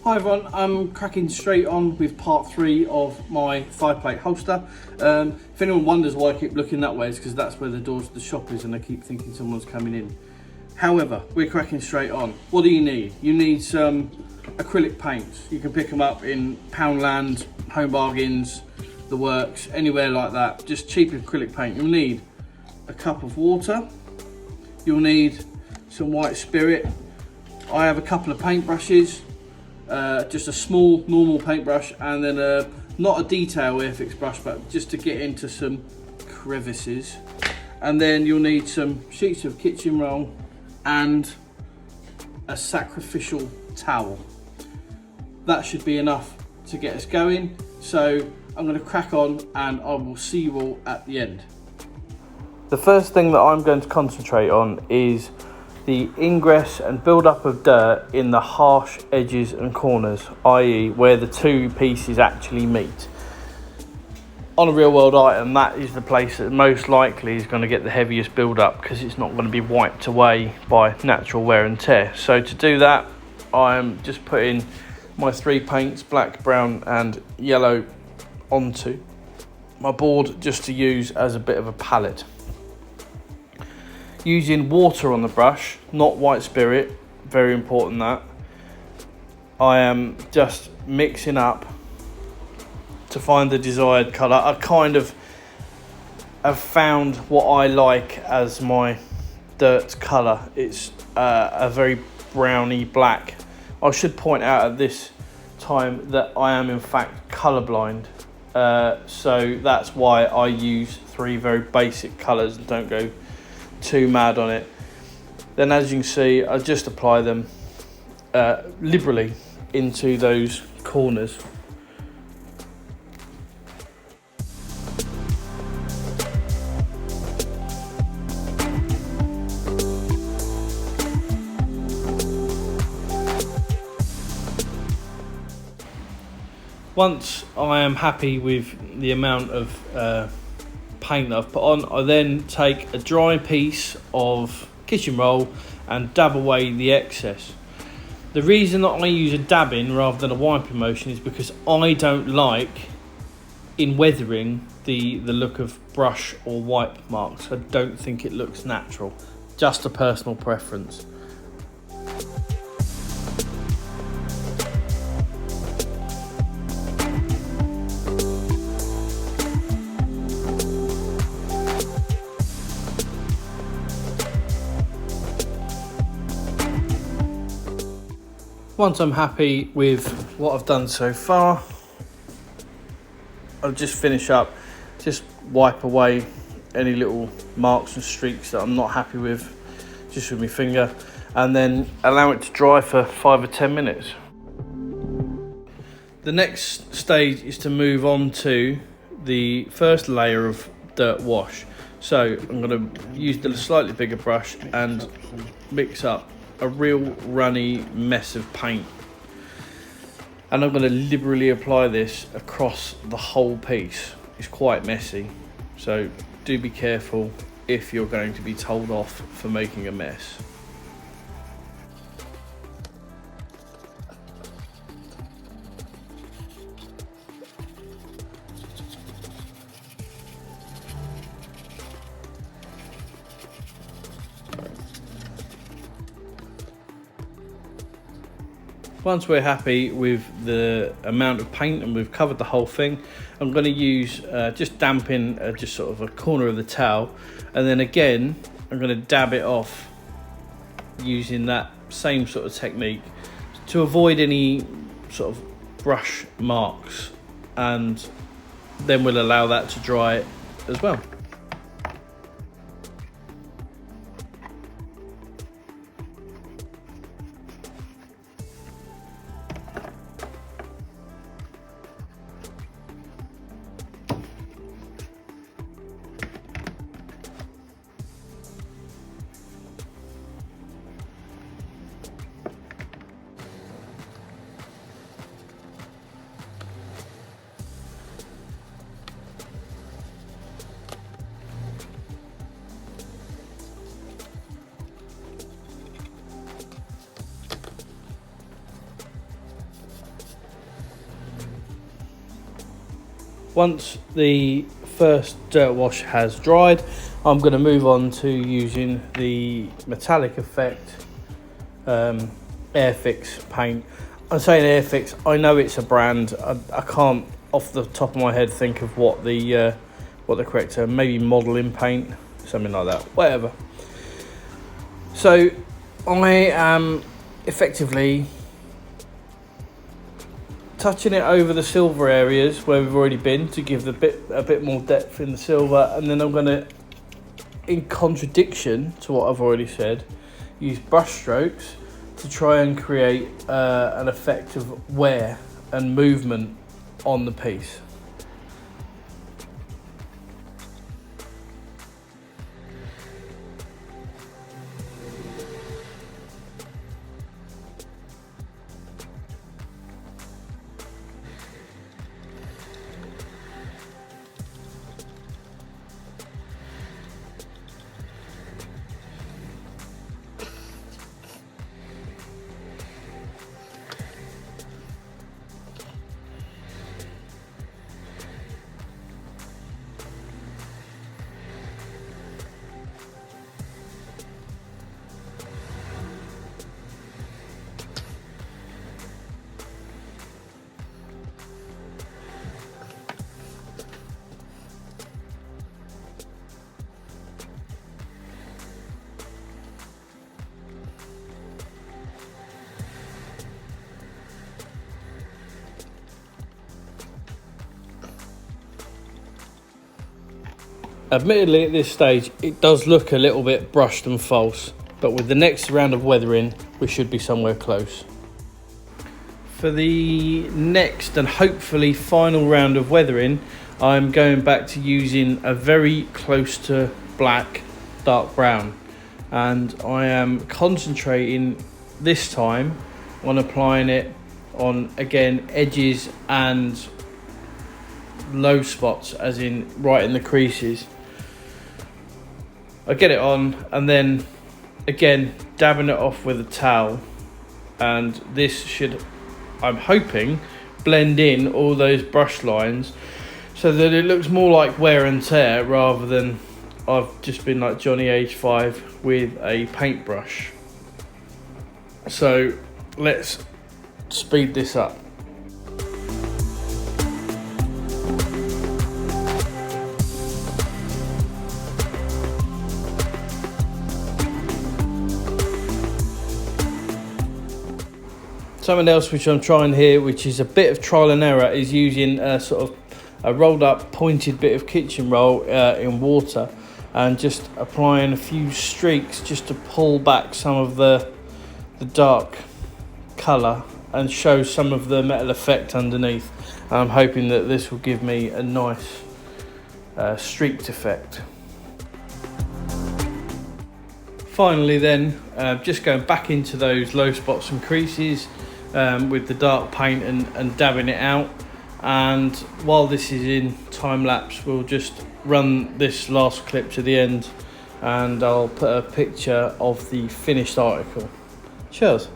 Hi everyone, I'm cracking straight on with part 3 of my 5-plate holster. If anyone wonders why I keep looking that way, it's because that's where the doors to the shop is and I keep thinking someone's coming in. However, we're cracking straight on. What do you need? You need some acrylic paints. You can pick them up in Poundland, Home Bargains, The Works, anywhere like that. Just cheap acrylic paint. You'll need a cup of water. You'll need some white spirit. I have a couple of paintbrushes. Just a small normal paintbrush, and then not a detail Airfix brush, but just to get into some crevices. And then you'll need some sheets of kitchen roll and a sacrificial towel. That should be enough to get us going. So I'm going to crack on and I will see you all at the end. The first thing that I'm going to concentrate on is the ingress and build-up of dirt in the harsh edges and corners, i.e. where the two pieces actually meet. On a real-world item, that is the place that most likely is going to get the heaviest build-up because it's not going to be wiped away by natural wear and tear. So to do that, I'm just putting my 3 paints, black, brown and yellow, onto my board just to use as a bit of a palette. Using water on the brush, not white spirit, very important that. I am just mixing up to find the desired colour. I kind of have found what I like as my dirt colour. It's a very browny black. I should point out at this time that I am in fact colourblind. So that's why I use 3 very basic colours and don't go too mad on it. Then as you can see, I just apply them liberally into those corners. Once I am happy with the amount of paint that I've put on, I then take a dry piece of kitchen roll and dab away the excess. The reason that I use a dabbing rather than a wiping motion is because I don't like, in weathering, the look of brush or wipe marks. I don't think it looks natural. Just a personal preference. Once I'm happy with what I've done so far, I'll just finish up, just wipe away any little marks and streaks that I'm not happy with, just with my finger, and then allow it to dry for 5 or 10 minutes. The next stage is to move on to the first layer of dirt wash. So I'm going to use the slightly bigger brush and mix up a real runny mess of paint, and I'm going to liberally apply this across the whole piece. It's quite messy, so do be careful if you're going to be told off for making a mess. Once we're happy with the amount of paint and we've covered the whole thing, I'm going to use just dampen just sort of a corner of the towel, and then again I'm going to dab it off using that same sort of technique to avoid any sort of brush marks, and then we'll allow that to dry as well. once the first dirt wash has dried, I'm going to move on to using the metallic effect Airfix paint. I'm saying Airfix, I know it's a brand. I can't off the top of my head think of what the correct term, maybe modelling paint, something like that, whatever. So I am effectively touching it over the silver areas where we've already been to give a bit more depth in the silver, and then I'm going to, in contradiction to what I've already said, use brush strokes to try and create an effect of wear and movement on the piece. Admittedly, at this stage, it does look a little bit brushed and false, but with the next round of weathering, we should be somewhere close. For the next and hopefully final round of weathering, I'm going back to using a very close to black, dark brown. And I am concentrating this time on applying it on, again, edges and low spots, as in right in the creases. I get it on, and then again dabbing it off with a towel, and this should, I'm hoping, blend in all those brush lines so that it looks more like wear and tear rather than I've just been like Johnny age 5 with a paintbrush. So let's speed this up. Something else which I'm trying here, which is a bit of trial and error, is using a sort of a rolled up pointed bit of kitchen roll in water, and just applying a few streaks just to pull back some of the dark colour and show some of the metal effect underneath. And I'm hoping that this will give me a nice streaked effect. Finally then, just going back into those low spots and creases with the dark paint and dabbing it out. And while this is in time lapse, we'll just run this last clip to the end, and I'll put a picture of the finished article. Cheers.